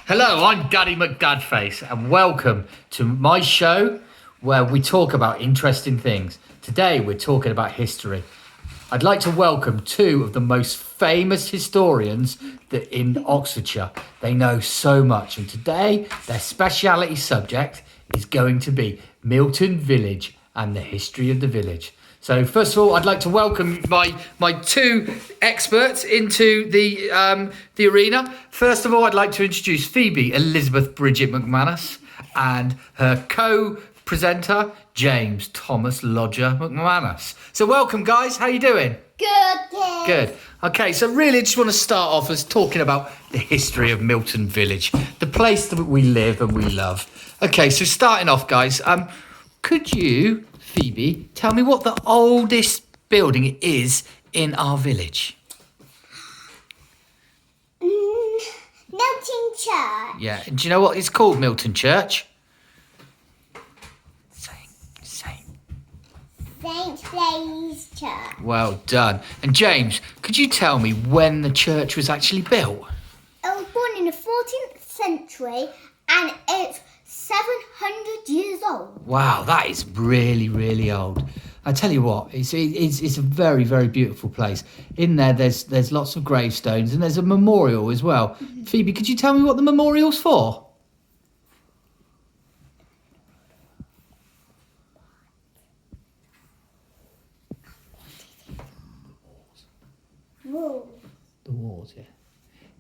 Hello, I'm Daddy McDadface, and welcome to my show where we talk about interesting things. Today, we're talking about history. I'd like to welcome two of the most famous historians that in Oxfordshire. They know so much, and today their speciality subject is going to be Milton Village and the history of the village. So first of all, I'd like to welcome my two experts into the arena. First of all, I'd like to introduce Phoebe Elizabeth Bridget McManus and her co-presenter, James Thomas Lodger McManus. So welcome, guys. How you doing? Good. Good. Okay, so really I just want to start off as talking about the history of Milton Village, the place that we live and we love. Okay, so starting off, guys, could you, Phoebe, tell me what the oldest building is in our village? Milton Church. Yeah, and do you know what it's called, Milton Church? St. Blaise Church. Well done. And James, could you tell me when the church was actually built? It was born in the 14th century and it's 700 years old. Wow, that is really, really old. I tell you what, it's a very, very beautiful place. In there, there's lots of gravestones and there's a memorial as well. Mm-hmm. Phoebe, could you tell me what the memorial's for? Walls. The wars, yeah.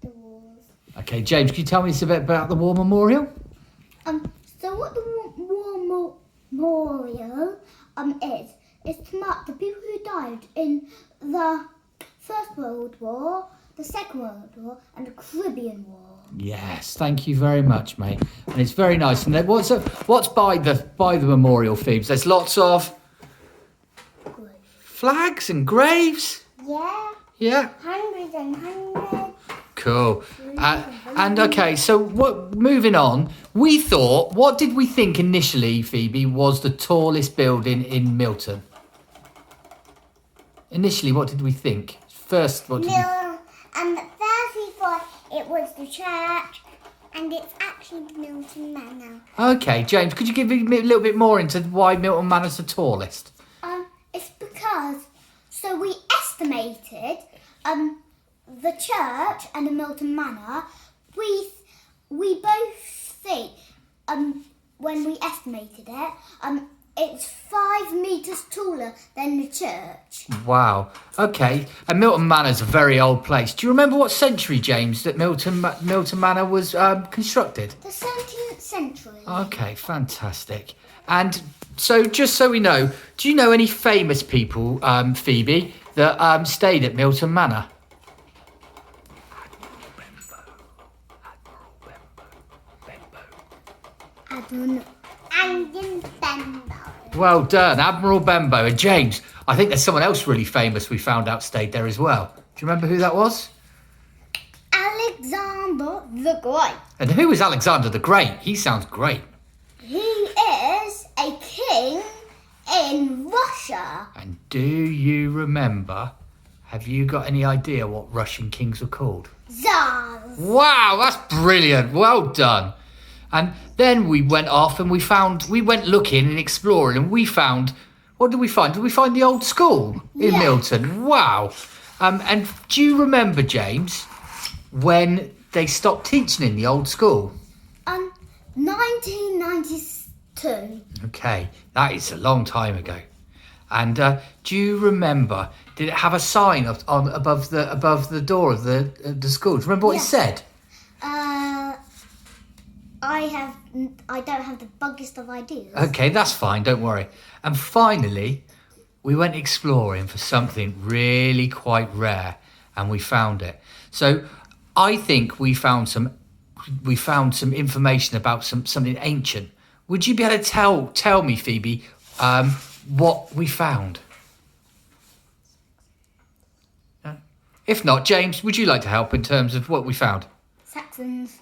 The walls. Okay, James, can you tell me a bit about the war memorial? So what the war memorial is to mark the people who died in the First World War, the Second World War, and the Caribbean War. Yes, thank you very much, mate. And it's very nice. And then what's by the memorial, Phoebe? There's lots of flags and graves. Yeah. Yeah. Hundreds and hundreds. Cool. And okay, so moving on, what did we think initially, Phoebe, was the tallest building in Milton? Initially, what did we think? First, what did we... First we thought it was the church, and it's actually Milton Manor. Okay, James, could you give me a little bit more into why Milton Manor's the tallest? It's because, so we estimated, the church and the Milton Manor, we both think, when we estimated it, it's 5 metres taller than the church. Wow. Okay. And Milton Manor's a very old place. Do you remember what century, James, that Milton Manor was constructed? The 17th century. Okay, fantastic. And so, just so we know, do you know any famous people, Phoebe, that stayed at Milton Manor? I don't know. Admiral Benbow. Well done, Admiral Benbow. And James, I think there's someone else really famous we found out stayed there as well. Do you remember who that was? Alexander the Great. And who was Alexander the Great? He sounds great. He is a king in Russia. And do you remember, have you got any idea what Russian kings were called? Tsars. Wow, that's brilliant. Well done. And then we went off and we went looking and exploring and we found, what did we find? Did we find the old school in Milton? Wow. And do you remember, James, when they stopped teaching in the old school? 1992. Okay, that is a long time ago. And do you remember, did it have a sign above the door of the school? Do you remember what it said? I don't have the buggiest of ideas. Okay, that's fine, don't worry. And finally, we went exploring for something really quite rare and we found it. So I think we found some information about something ancient. Would you be able to tell me, Phoebe, what we found? If not, James, would you like to help in terms of what we found? Saxons.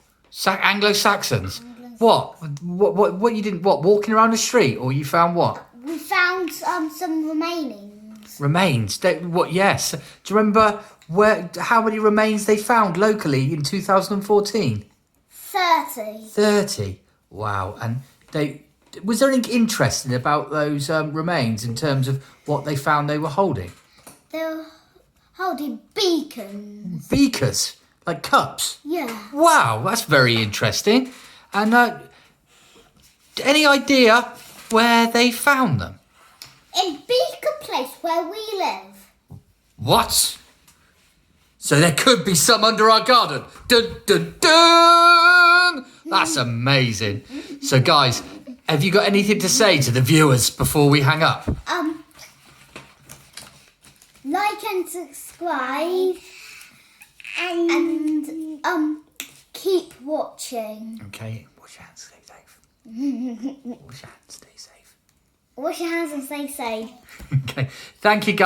Anglo-Saxons. What you didn't, walking around the street, or you found what? We found some remainings. Remains? Yes. Do you remember how many remains they found locally in 2014? 30. 30. Wow. And was there anything interesting about those remains in terms of what they found they were holding? They were holding beacons. Beakers, like cups. Yeah. Wow, that's very interesting. And any idea where they found them? In Beacon Place where we live. What? So there could be some under our garden. Dun, dun, dun! That's amazing. So guys, have you got anything to say to the viewers before we hang up? Like and subscribe and keep watching. Okay, wash your hands, stay safe. Wash your hands, stay safe. Wash your hands and stay safe. Okay, thank you guys.